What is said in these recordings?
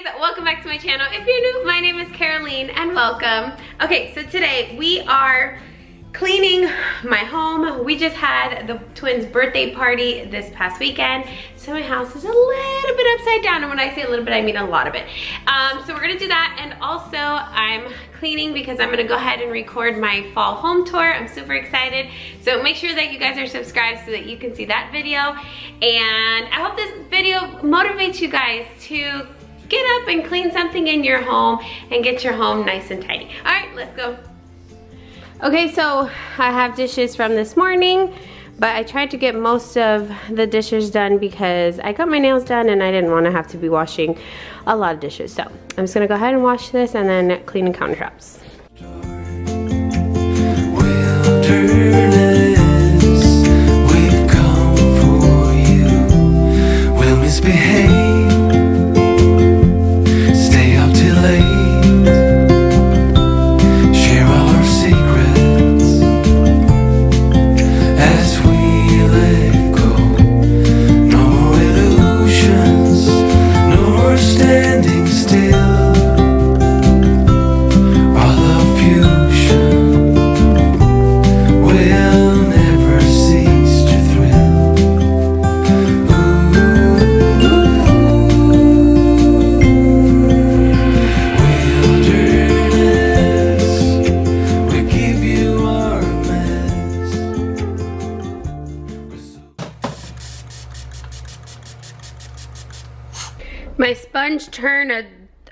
guys, welcome back to my channel. If you're new, my name is Caroline and welcome. Okay, so today we are cleaning my home. We just had the twins' birthday party this past weekend, so my house is a little bit upside down, and when I say a little bit, I mean a lot of it. So we're gonna do that, and also I'm cleaning because I'm gonna go ahead and record my fall home tour. I'm super excited, so make sure that you guys are subscribed so that you can see that video, and I hope this video motivates you guys to get up and clean something in your home and get your home nice and tidy. All right, let's go. Okay, so I have dishes from this morning, but I tried to get most of the dishes done because I got my nails done and I didn't want to have to be washing a lot of dishes. So I'm just gonna go ahead and wash this and then clean the countertops. We've come for you. We'll misbehave. My sponge turned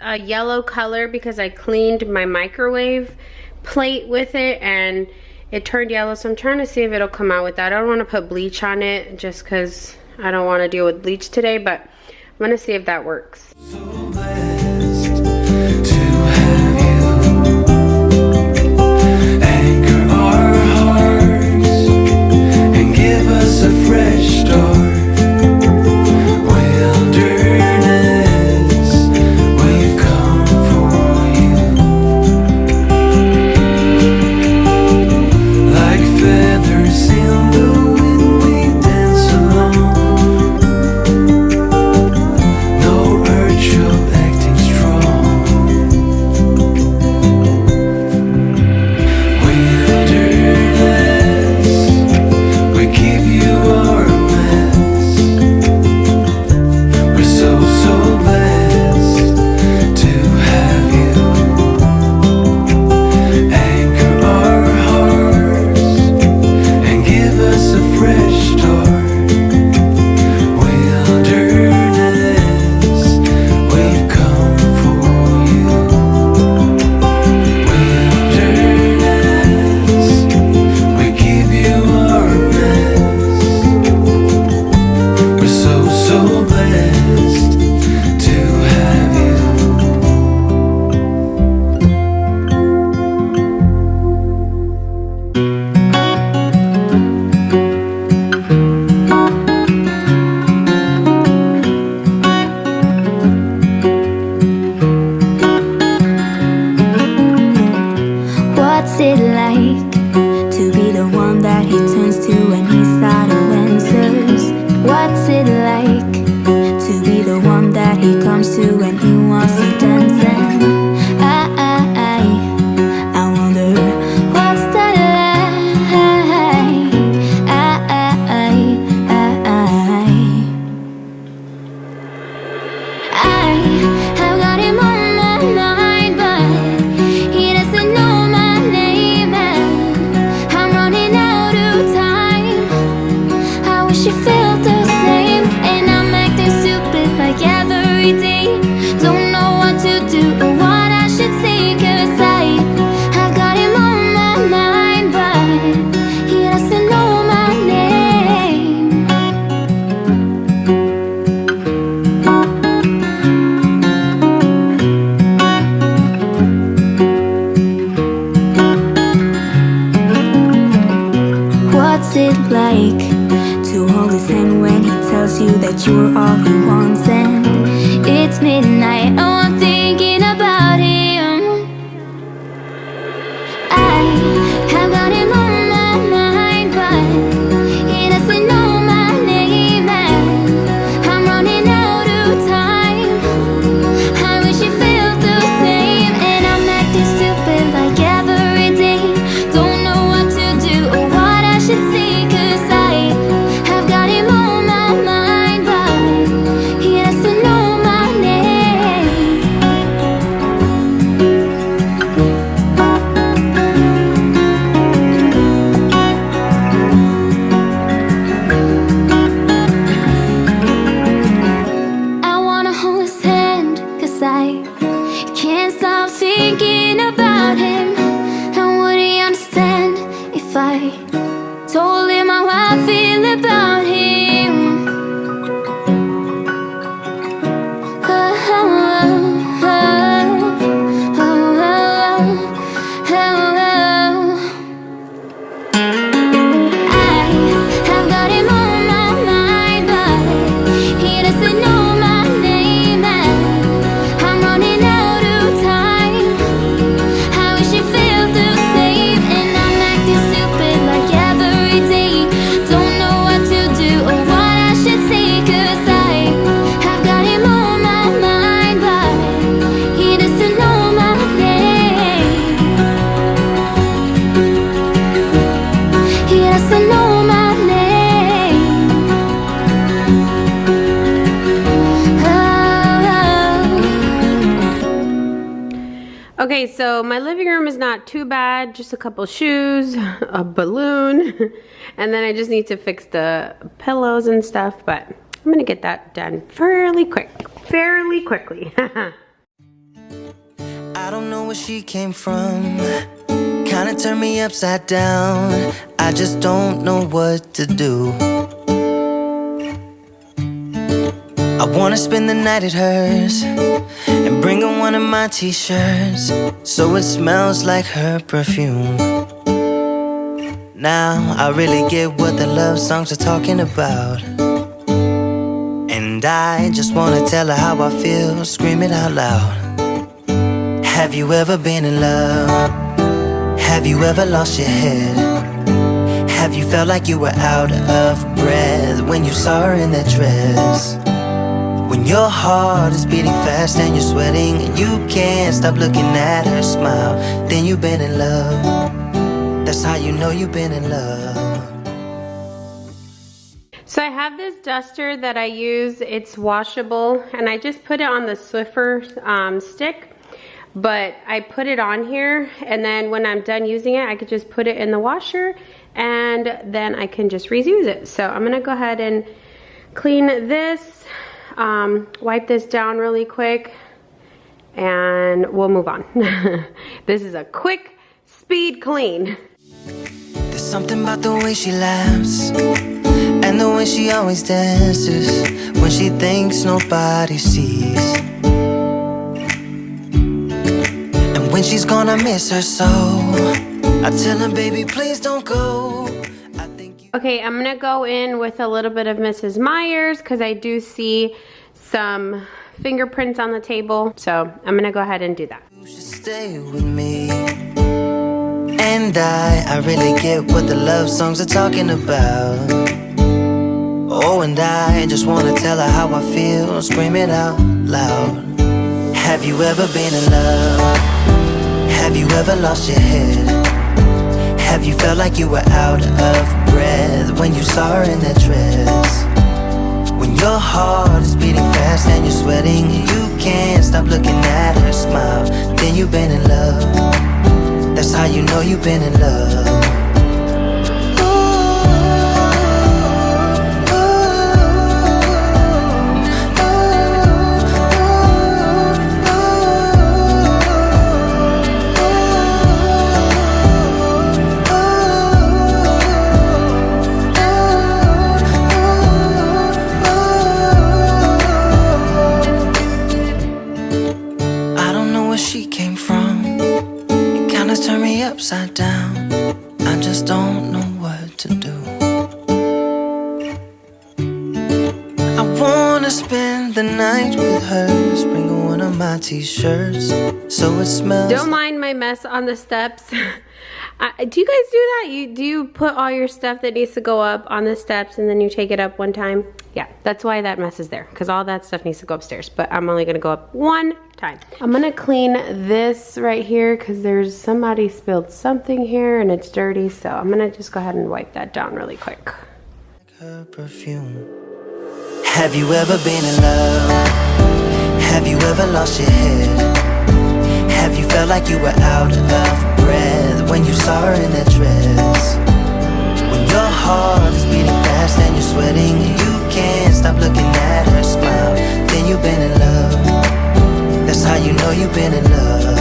a yellow color because I cleaned my microwave plate with it and it turned yellow, so I'm trying to see if it'll come out with that. I don't want to put bleach on it just because I don't want to deal with bleach today, but I'm going to see if that works. So blessed to have you anchor our hearts and give us a fresh start. You're all he wants, and it's midnight. Oh, I'm thinking about him. I have got him on my mind, but he doesn't know my name, and I'm running out of time. I hold his hand, 'cause I can't stop thinking about him. And would he understand if I told him how I feel about him? Okay, so my living room is not too bad, just a couple shoes, a balloon, and then I just need to fix the pillows and stuff, but I'm gonna get that done fairly quickly. I don't know where she came from. Kinda turned me upside down. I just don't know what to do. I wanna spend the night at hers and bring her one of my t-shirts so it smells like her perfume. Now I really get what the love songs are talking about, and I just wanna tell her how I feel, scream it out loud. Have you ever been in love? Have you ever lost your head? Have you felt like you were out of breath when you saw her in that dress? When your heart is beating fast and you're sweating and you can't stop looking at her smile, then you've been in love. That's how you know you've been in love. So I have this duster that I use, it's washable, and I just put it on the Swiffer stick, but I put it on here, and then when I'm done using it, I could just put it in the washer, and then I can just reuse it. So I'm gonna go ahead and clean this, wipe this down really quick, and we'll move on. This is a quick speed clean. There's something about the way she laughs and the way she always dances when she thinks nobody sees. And when she's gonna miss her so, I tell her, baby, please don't go. Okay, I'm gonna go in with a little bit of Mrs. Meyer's because I do see some fingerprints on the table. So I'm gonna go ahead and do that. You should stay with me. And I really get what the love songs are talking about. Oh, and I just wanna tell her how I feel, scream it out loud. Have you ever been in love? Have you ever lost your head? Have you felt like you were out of breath when you saw her in that dress? When your heart is beating fast and you're sweating and you can't stop looking at her smile, then you've been in love. That's how you know you've been in love. Turn me upside down. I just don't know what to do. I wanna spend the night with her, bring her one of my t-shirts so it smells. Don't mind my mess on the steps. Do you guys do that? Do you put all your stuff that needs to go up on the steps and then you take it up one time? Yeah, that's why that mess is there, because all that stuff needs to go upstairs, but I'm only gonna go up one time. I'm gonna clean this right here because there's somebody spilled something here and it's dirty, so I'm gonna just go ahead and wipe that down really quick. Her perfume. Have you ever been in love? Have you ever lost your head? Have you felt like you were out of breath when you saw her in that dress? When your heart is beating fast and you're sweating and you can't stop looking at her smile, then you've been in love. been in love.